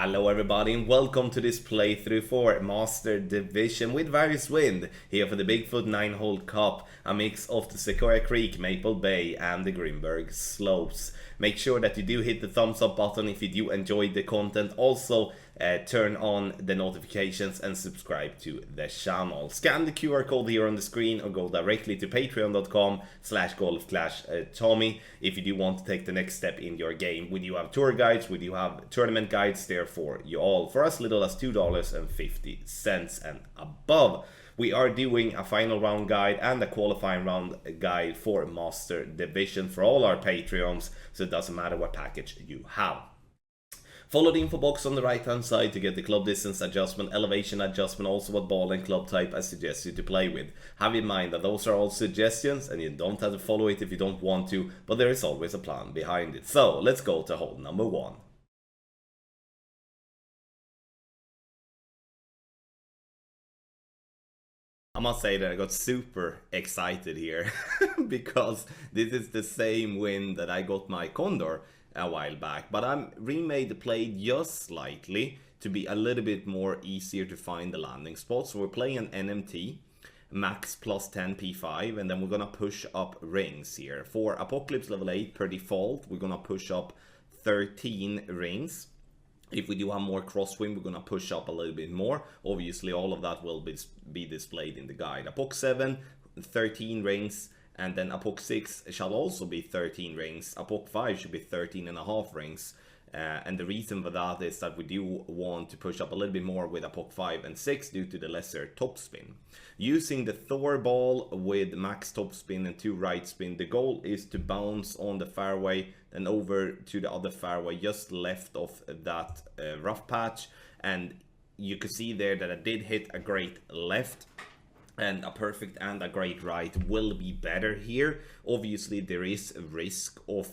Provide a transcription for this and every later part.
Hello everybody and welcome to this playthrough for Master Division with various wind here for the Bigfoot 9-hole cup, a mix of the Sequoia Creek, Maple Bay and the Greenberg slopes. Make sure that you do hit the thumbs up button if you do enjoy the content. Also turn on the notifications and subscribe to the channel. Scan the QR code here on the screen or go directly to patreon.com/golfclashtommy if you do want to take the next step in your game. We do have tour guides, we do have tournament guides there for you all for as little as $2.50 and above. We are doing a final round guide and a qualifying round guide for Master Division for all our Patreons, so it doesn't matter what package you have. Follow the info box on the right hand side to get the club distance adjustment, elevation adjustment, also what ball and club type I suggest you to play with. Have in mind that those are all suggestions and you don't have to follow it if you don't want to, but there is always a plan behind it. So let's go to hole number 1. I must say that I got super excited here because this is the same win that I got my Condor a while back, but I remade the play just slightly to be a little bit more easier to find the landing spot. So we're playing an NMT max plus 10 P5, and then we're gonna push up rings here. For Apocalypse level 8 per default, we're gonna push up 13 rings. If we do have more crosswind, we're going to push up a little bit more. Obviously, all of that will be displayed in the guide. Apoc 7, 13 rings, and then Apoc 6 shall also be 13 rings. Apoc 5 should be 13.5 rings. And the reason for that is that we do want to push up a little bit more with Apoc 5 and 6 due to the lesser topspin. Using the Thor ball with max topspin and 2 right spin, the goal is to bounce on the fairway and over to the other fairway just left of that rough patch. And you can see there that I did hit a great left, and a perfect and a great right will be better here. Obviously there is a risk of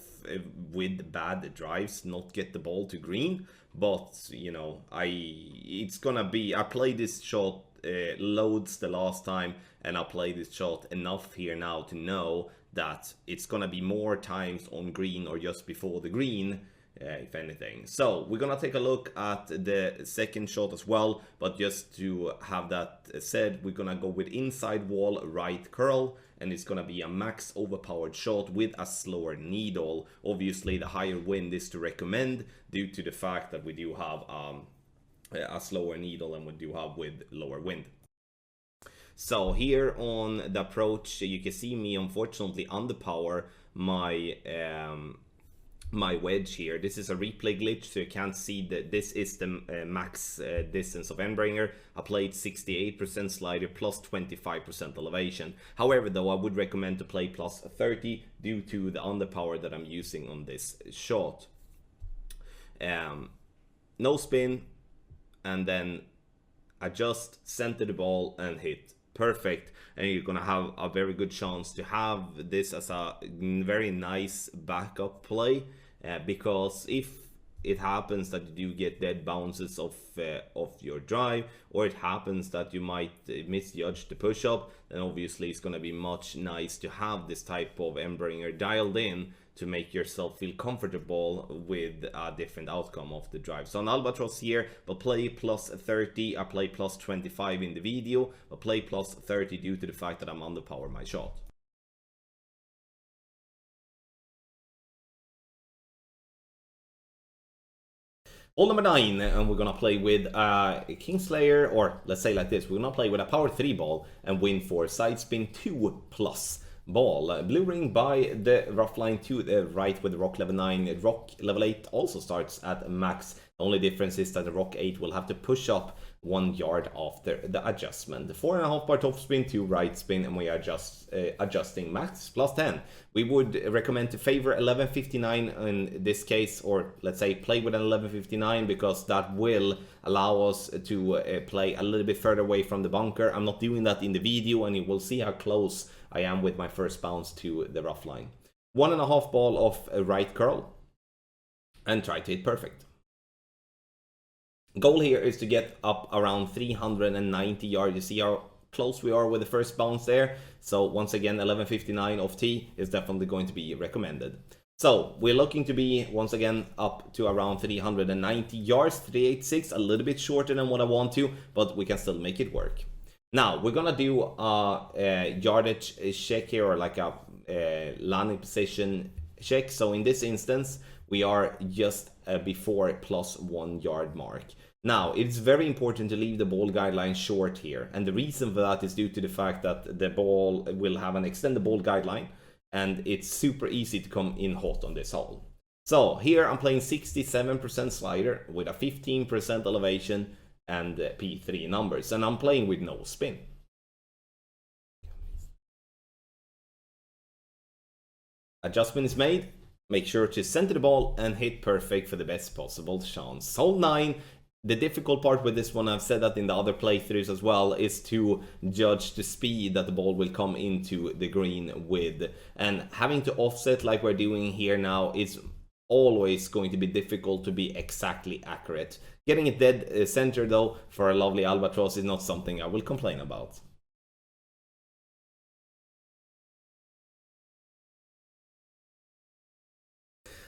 with bad drives not get the ball to green, but you know, it's gonna be, I played this shot loads the last time, and I played this shot enough here now to know that it's gonna be more times on green or just before the green, if anything. So we're gonna take a look at the second shot as well, but just to have that said, we're gonna go with inside wall right curl, and it's gonna be a max overpowered shot with a slower needle. Obviously the higher wind is to recommend due to the fact that we do have a slower needle and we do have with lower wind. So here on the approach, you can see me unfortunately underpower my my wedge here. This is a replay glitch, so you can't see that this is the max distance of Endbringer. I played 68% slider plus 25% elevation. However though, I would recommend to play plus 30 due to the underpower that I'm using on this shot. No spin, and then adjust, center the ball and hit. Perfect, and you're gonna have a very good chance to have this as a very nice backup play, because if it happens that you do get dead bounces of your drive, or it happens that you might misjudge the push up, then obviously it's gonna be much nice to have this type of Endbringer dialed in to make yourself feel comfortable with a different outcome of the drive. So on Albatross here, but play plus 30, I play plus 25 in the video, but play plus 30 due to the fact that I'm underpower my shot. Hole number 9, and we're gonna play with Kingslayer, or let's say like this, we're gonna play with a power 3 ball and win for side spin 2+ ball. Blue ring by the rough line to the right with rock level 9. Rock level 8 also starts at max. The only difference is that the rock 8 will have to push up 1 yard after the adjustment. 4.5 bar top spin, 2 right spin, and we are just adjusting max plus 10. We would recommend to favor 1159 in this case, or let's say play with an 1159, because that will allow us to play a little bit further away from the bunker. I'm not doing that in the video, and you will see how close I am with my first bounce to the rough line. 1.5 ball of right curl and try to hit perfect. Goal here is to get up around 390 yards. You see how close we are with the first bounce there. So once again, 1159 off tee is definitely going to be recommended. So we're looking to be, once again, up to around 390 yards, 386, a little bit shorter than what I want to, but we can still make it work. Now, we're gonna do a yardage check here, or like a landing position check. So in this instance, we are just before +1 yard mark. Now, it's very important to leave the ball guideline short here, and the reason for that is due to the fact that the ball will have an extended ball guideline, and it's super easy to come in hot on this hole. So here I'm playing 67% slider with a 15% elevation and P3 numbers, and I'm playing with no spin. Adjustment is made. Make sure to center the ball and hit perfect for the best possible chance. Hole 9. The difficult part with this one, I've said that in the other playthroughs as well, is to judge the speed that the ball will come into the green with. And having to offset like we're doing here now is always going to be difficult to be exactly accurate. Getting it dead center though for a lovely albatross is not something I will complain about.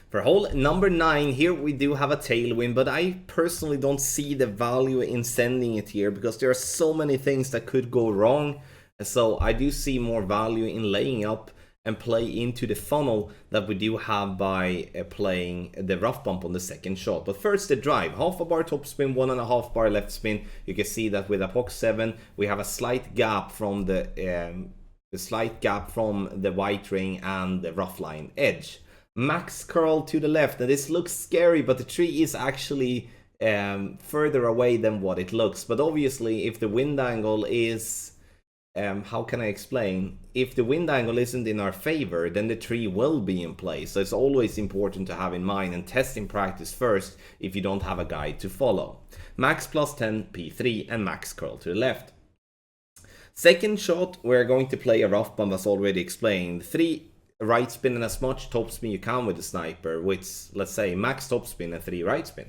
For hole number 9, here we do have a tailwind, but I personally don't see the value in sending it here because there are so many things that could go wrong. So I do see more value in laying up and play into the funnel that we do have by playing the rough bump on the second shot. But first the drive, half a bar top spin, 1.5 bar left spin. You can see that with a POC 7 we have a slight gap from the white ring and the rough line edge. Max curl to the left, and this looks scary, but the tree is actually further away than what it looks. But obviously if the wind angle is how can I explain? If the wind angle isn't in our favor, then the tree will be in place. So it's always important to have in mind and test in practice first if you don't have a guide to follow. Max +10 P3 and max curl to the left. Second shot, we're going to play a rough bump as already explained. 3 right spin and as much top spin you can with the sniper, which let's say max top spin and 3 right spin.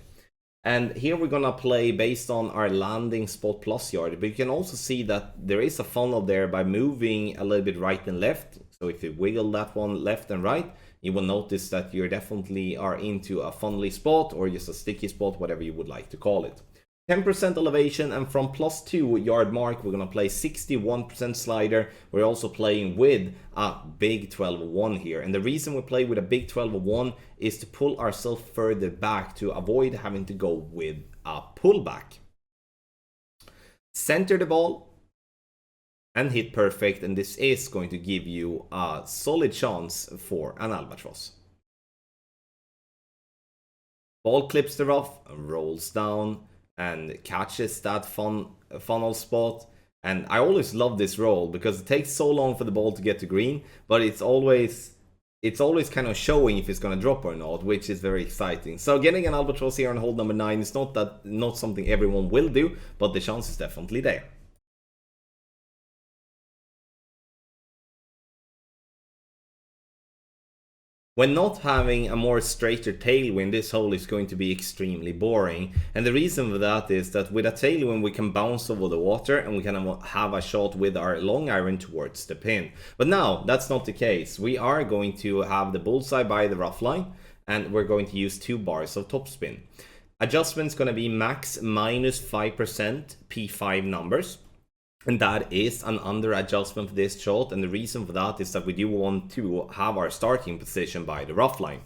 And here we're gonna play based on our landing spot plus yard, but you can also see that there is a funnel there by moving a little bit right and left. So if you wiggle that one left and right, you will notice that you definitely are into a funnely spot or just a sticky spot, whatever you would like to call it. 10% elevation, and from +2 yard mark we're gonna play 61% slider. We're also playing with a big 12-1 here, and the reason we play with a big 12-1 is to pull ourselves further back to avoid having to go with a pullback. Center the ball and hit perfect, and this is going to give you a solid chance for an albatross. Ball clips the rough and rolls down and catches that funnel spot. And I always love this roll because it takes so long for the ball to get to green, but it's always kind of showing if it's going to drop or not, which is very exciting. So getting an albatross here on hole number 9 is not something everyone will do, but the chance is definitely there. When not having a more straighter tailwind, this hole is going to be extremely boring. And the reason for that is that with a tailwind we can bounce over the water and we can have a shot with our long iron towards the pin. But now that's not the case. We are going to have the bullseye by the rough line and we're going to use 2 bars of topspin. Adjustment's going to be max -5% P5 numbers. And that is an under adjustment for this shot, and the reason for that is that we do want to have our starting position by the rough line.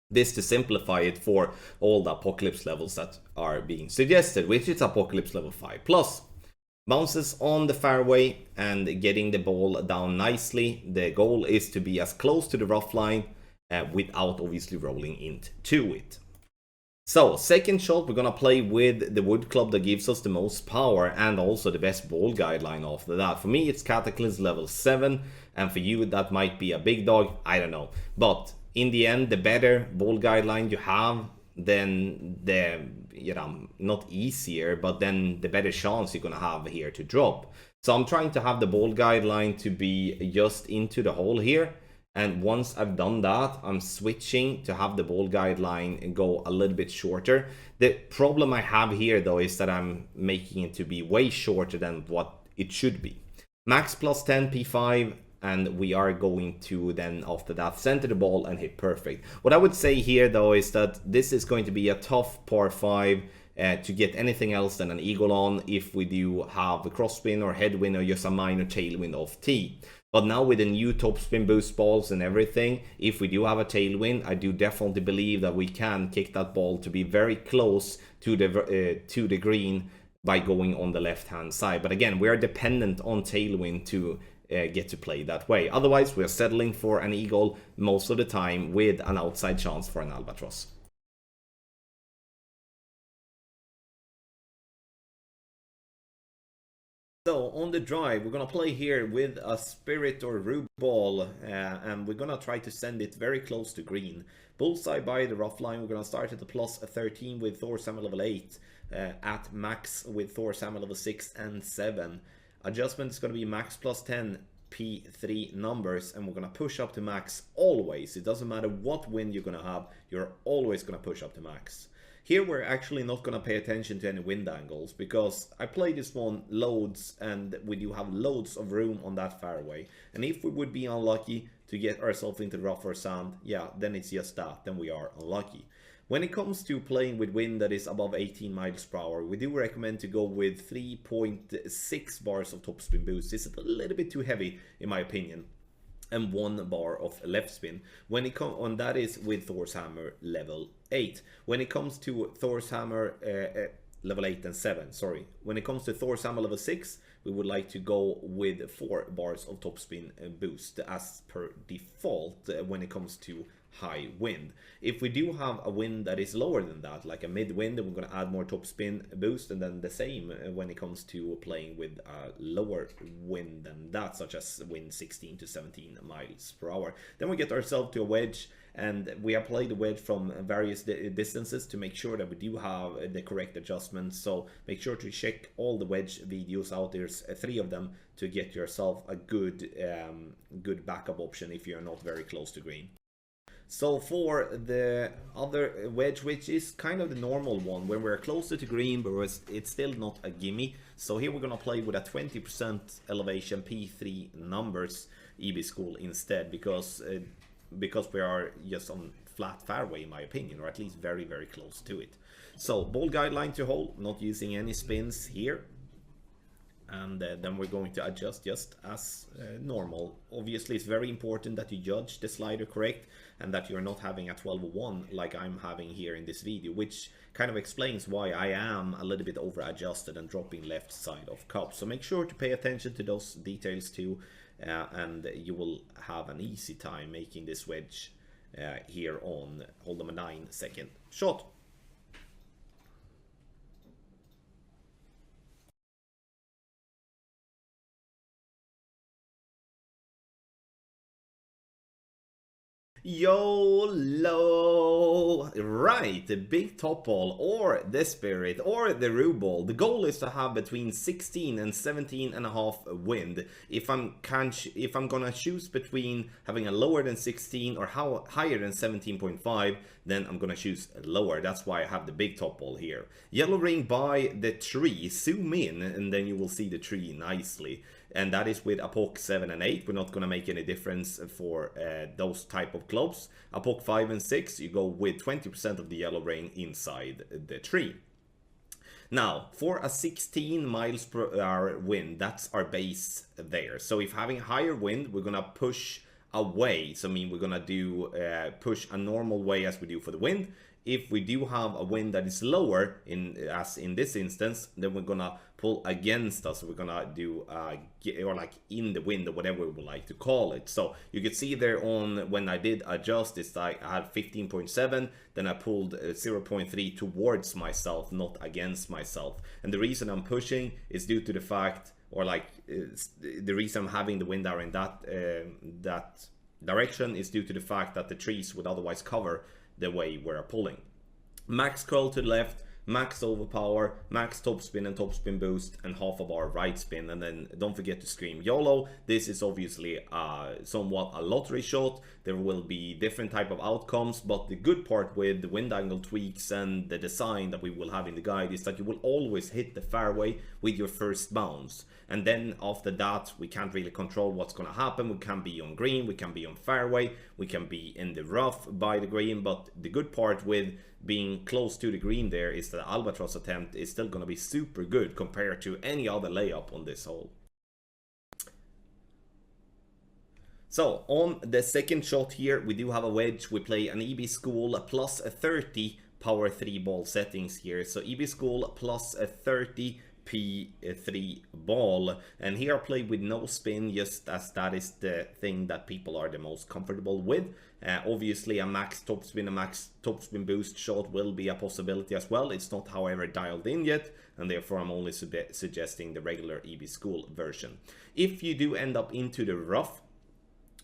This to simplify it for all the apocalypse levels that are being suggested, which is apocalypse level 5+. Bounces on the fairway and getting the ball down nicely. The goal is to be as close to the rough line without obviously rolling into it. So, second shot, we're gonna play with the wood club that gives us the most power and also the best ball guideline after that. For me, it's Cataclysm level 7, and for you, that might be a big dog, I don't know. But in the end, the better ball guideline you have, then the, not easier, but then the better chance you're gonna have here to drop. So I'm trying to have the ball guideline to be just into the hole here. And once I've done that, I'm switching to have the ball guideline go a little bit shorter. The problem I have here though is that I'm making it to be way shorter than what it should be. Max +10 P5 and we are going to then after that center the ball and hit perfect. What I would say here though is that this is going to be a tough par 5 to get anything else than an eagle on if we do have a crosswind or headwind or just a minor tailwind off tee. But now with the new topspin boost balls and everything, if we do have a tailwind, I do definitely believe that we can kick that ball to be very close to the green by going on the left hand side. But again, we are dependent on tailwind to get to play that way. Otherwise, we are settling for an eagle most of the time with an outside chance for an albatross. So on the drive, we're gonna play here with a spirit or rube ball, and we're gonna try to send it very close to green. Bullseye by the rough line. We're gonna start at the plus 13 with Thor's Hammer level 8, at max with Thor's Hammer level 6 and 7. Adjustment is gonna be max plus 10 P3 numbers, and we're gonna push up to max always. It doesn't matter what wind you're gonna have, you're always gonna push up to max. Here we're actually not going to pay attention to any wind angles because I play this one loads and we do have loads of room on that fairway. And if we would be unlucky to get ourselves into the rough or sand, yeah, then it's just that, then we are unlucky. When it comes to playing with wind that is above 18 miles per hour, we do recommend to go with 3.6 bars of topspin boost. It's a little bit too heavy in my opinion. And 1 bar of left spin. When it comes on, that is with Thor's Hammer level 8. When it comes to Thor's Hammer level 8 and 7, sorry. When it comes to Thor's Hammer level 6, we would like to go with 4 bars of topspin boost as per default when it comes to high wind. If we do have a wind that is lower than that, like a mid wind, then we're going to add more topspin boost, and then the same when it comes to playing with a lower wind than that, such as wind 16 to 17 miles per hour. Then we get ourselves to a wedge, and we apply the wedge from various distances to make sure that we do have the correct adjustments. So make sure to check all the wedge videos out. There's 3 of them to get yourself a good backup option if you're not very close to green. So for the other wedge, which is kind of the normal one, when we're closer to green, but it's still not a gimme. So here we're gonna play with a 20% elevation P3 numbers EB school instead, because we are just on flat fairway in my opinion, or at least very, very close to it. So ball guideline to hole, not using any spins here. And then we're going to adjust just as normal. Obviously, it's very important that you judge the slider correct and that you're not having a 12-1 like I'm having here in this video, which kind of explains why I am a little bit over adjusted and dropping left side of cup. So make sure to pay attention to those details too, and you will have an easy time making this wedge here on hole number 9, second shot. YOLO! Right, the big top ball or the spirit or the rube ball. The goal is to have between 16 and 17.5 wind. If I'm gonna choose between having a lower than 16 or higher than 17.5, then I'm gonna choose lower. That's why I have the big top ball here. Yellow ring by the tree. Zoom in and then you will see the tree nicely. And that is with a POC 7 and 8. We're not going to make any difference for those type of clubs. A POC 5 and 6, you go with 20% of the yellow ring inside the tree. Now, for a 16 miles per hour wind, that's our base there. So if having higher wind, we're going to push away. So I mean, we're going to do push a normal way as we do for the wind. If we do have a wind that is lower, as in this instance, then we're gonna pull against us. We're gonna do or like in the wind or whatever we would like to call it. So you can see there on when I did adjust, it's like I had 15.7, then I pulled 0.3 towards myself, not against myself. And the reason I'm pushing is due to the fact, or like the reason I'm having the wind arrow in that direction is due to the fact that the trees would otherwise cover the way we're pulling. Max curl to the left, max overpower, max topspin and topspin boost, and half of our right spin. And then don't forget to scream YOLO. This is obviously somewhat a lottery shot. There will be different type of outcomes, but the good part with the wind angle tweaks and the design that we will have in the guide is that you will always hit the fairway with your first bounce. And then after that, we can't really control what's going to happen. We can be on green, we can be on fairway, we can be in the rough by the green. But the good part with being close to the green there is that the albatross attempt is still going to be super good compared to any other layup on this hole. So on the second shot here, we do have a wedge. We play an EB School plus a 30 power 3 ball settings here. So EB School plus a 30 P3 ball, and here I play with no spin, just as that is the thing that people are the most comfortable with. Obviously a max topspin, a max topspin boost shot will be a possibility as well. It's not however dialed in yet, and therefore I'm only suggesting the regular EB School version. If you do end up into the rough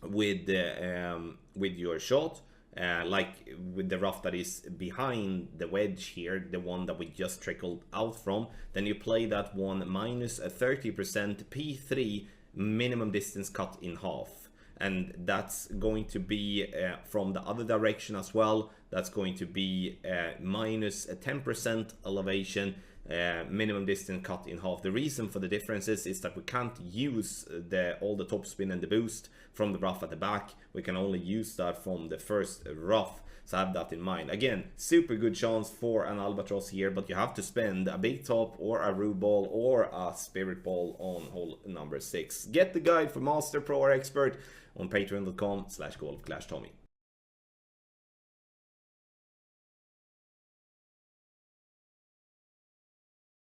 with your shot, like with the rough that is behind the wedge here, the one that we just trickled out from, then you play that one minus a 30% P3 minimum distance cut in half. And that's going to be from the other direction as well. That's going to be minus a 10% elevation, minimum distance cut in half. The reason for the differences is that we can't use all the topspin and the boost from the rough at the back. We can only use that from the first rough, so have that in mind. Again, super good chance for an albatross here, but you have to spend a big top or a rue ball or a spirit ball on hole number 6. Get the guide for Master Pro or Expert on patreon.com/golf-tommy.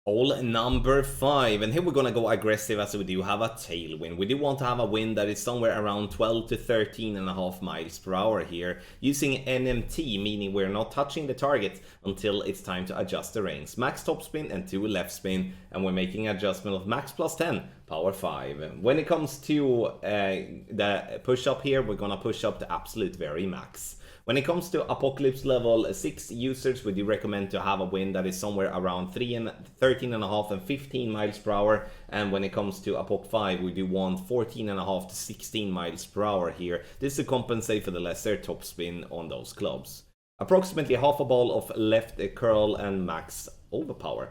Hole number 5, and here we're gonna go aggressive as we do have a tailwind. We do want to have a wind that is somewhere around 12 to 13.5 miles per hour here, using NMT, meaning we're not touching the target until it's time to adjust the reins. Max topspin and 2 left spin, and we're making an adjustment of max plus 10, power 5. When it comes to the push up here, we're gonna push up the absolute very max. When it comes to Apocalypse level 6 users, we do recommend to have a wind that is somewhere around 13.5 and 15 miles per hour. And when it comes to Apoc 5, we do want 14.5 to 16 miles per hour here. This to compensate for the lesser topspin on those clubs. Approximately half a ball of left curl and max overpower.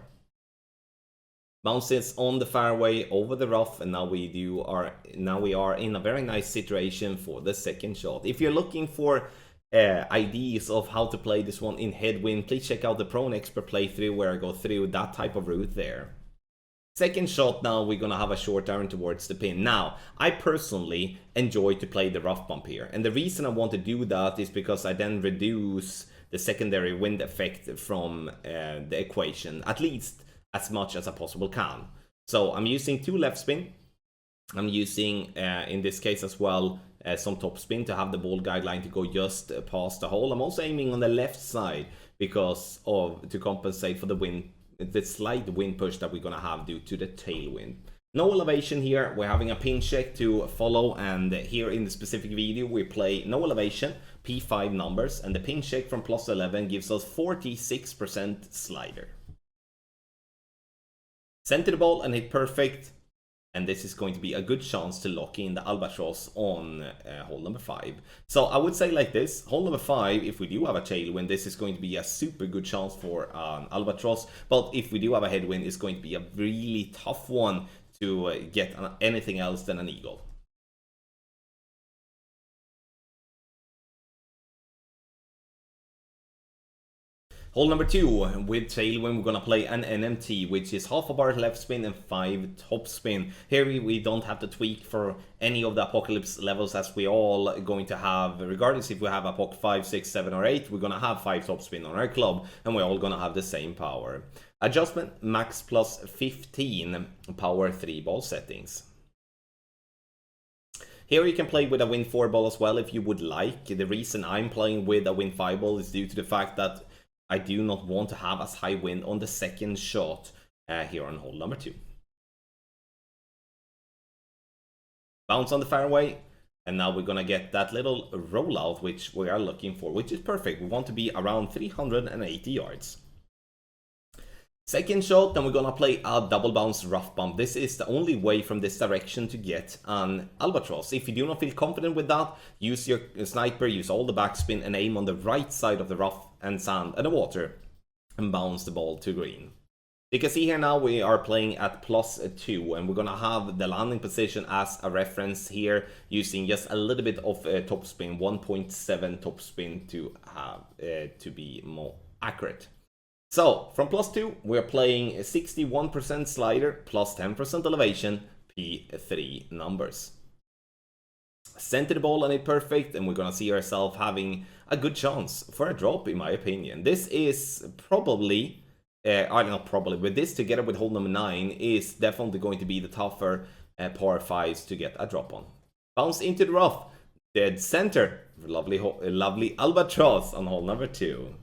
Bounces on the fairway over the rough, and now we are in a very nice situation for the second shot. If you're looking for ideas of how to play this one in headwind, please check out the Pro and Expert playthrough where I go through that type of route there. Second shot, now we're gonna have a short iron towards the pin. Now, I personally enjoy to play the rough bump here, and the reason I want to do that is because I then reduce the secondary wind effect from the equation, at least as much as I possibly can. So I'm using 2 left spin. I'm using, in this case as well, some top spin to have the ball guideline to go just past the hole. I'm also aiming on the left side because to compensate for the slight wind push that we're gonna have due to the tailwind. No elevation here. We're having a pin check to follow, and here in the specific video we play no elevation, P5 numbers, and the pin check from plus 11 gives us 46% slider. Center the ball and hit perfect. And this is going to be a good chance to lock in the albatross on hole number 5. So I would say like this, hole number 5, if we do have a tailwind, this is going to be a super good chance for albatross. But if we do have a headwind, it's going to be a really tough one to get anything else than an eagle. Hole number 2, with tailwind, we're gonna play an NMT, which is half a bar left spin and 5 top spin. Here we don't have to tweak for any of the Apocalypse levels, as we all going to have, regardless if we have Apoc 5, 6, 7 or 8, we're gonna have 5 top spin on our club, and we're all gonna have the same power. Adjustment, max plus 15, power 3 ball settings. Here you can play with a Wind 4 ball as well if you would like. The reason I'm playing with a Wind 5 ball is due to the fact that I do not want to have as high wind on the second shot here on hole number 2. Bounce on the fairway, and now we're gonna get that little rollout which we are looking for, which is perfect. We want to be around 380 yards. Second shot, then we're gonna play a double bounce rough bump. This is the only way from this direction to get an albatross. If you do not feel confident with that, use your sniper, use all the backspin and aim on the right side of the rough and sand and the water and bounce the ball to green. You can see here now we are playing at +2 and we're gonna have the landing position as a reference here using just a little bit of topspin, 1.7 topspin to have to be more accurate. So from +2 we're playing 61% slider plus 10% elevation, P3 numbers. Center the ball on it perfect and we're gonna see ourselves having a good chance for a drop in my opinion. This is probably not probably, but this together with hole number 9 is definitely going to be the tougher par 5s to get a drop on. Bounce into the rough, dead center, lovely albatross on hole number 2.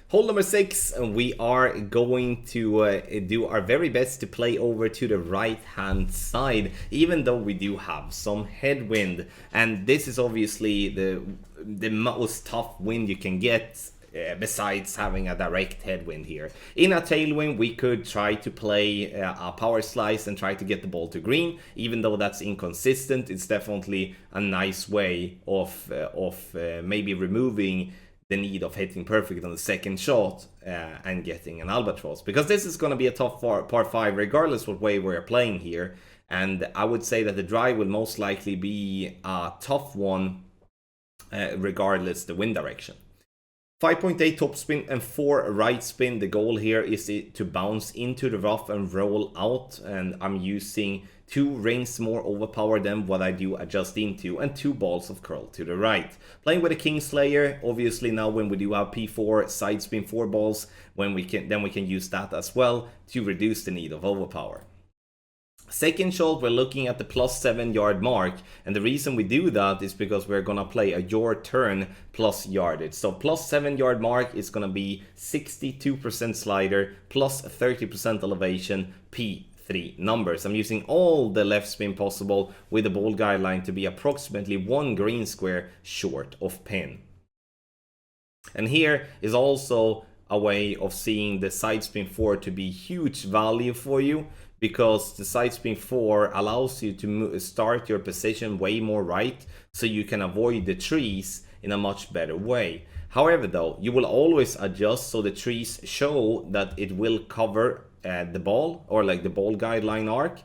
Hole number 6, we are going to do our very best to play over to the right hand side, even though we do have some headwind. And this is obviously the most tough wind you can get, besides having a direct headwind here. In a tailwind, we could try to play a power slice and try to get the ball to green. Even though that's inconsistent, it's definitely a nice way of maybe removing the need of hitting perfect on the second shot and getting an albatross, because this is going to be a tough par 5 regardless what way we're playing here. And I would say that the drive will most likely be a tough one regardless the wind direction. 5.8 topspin and 4 right spin. The goal here is to bounce into the rough and roll out, and I'm using 2 rings more overpower than what I do adjust into, and 2 balls of curl to the right. Playing with a Kingslayer, obviously now when we do have P4 side spin 4 balls, then we can use that as well to reduce the need of overpower. Second shot, we're looking at the +7 yard mark, and the reason we do that is because we're gonna play a your turn plus yardage. So +7 yard mark is gonna be 62% slider plus 30% elevation, P3 numbers. I'm using all the left spin possible with the ball guideline to be approximately 1 green square short of pin. And here is also a way of seeing the side spin 4 to be huge value for you, because the side spin 4 allows you to start your position way more right, so you can avoid the trees in a much better way. However though, you will always adjust so the trees show that it will cover the ball, or like the ball guideline arc,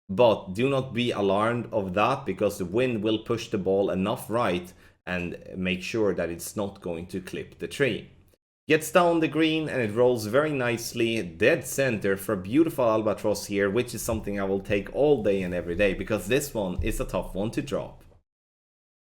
but do not be alarmed of that, because the wind will push the ball enough right and make sure that it's not going to clip the tree. Gets down the green and it rolls very nicely dead center for a beautiful albatross here, which is something I will take all day and every day, because this one is a tough one to drop.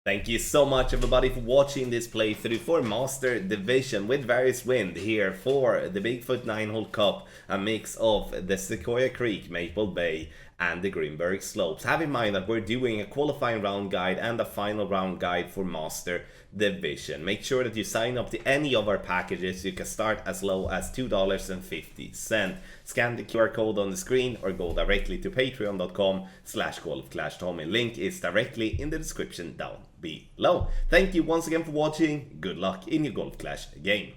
Thank you so much everybody for watching this playthrough for Master Division with various wind here for the Bigfoot 9-hole cup, a mix of the Sequoia Creek, Maple Bay and the Greenberg Slopes. Have in mind that we're doing a qualifying round guide and a final round guide for Master Division. Make sure that you sign up to any of our packages. You can start as low as $2.50. Scan the QR code on the screen or go directly to patreon.com/golfclashtommy. Link is directly in the description down below. Thank you once again for watching. Good luck in your Golf Clash game.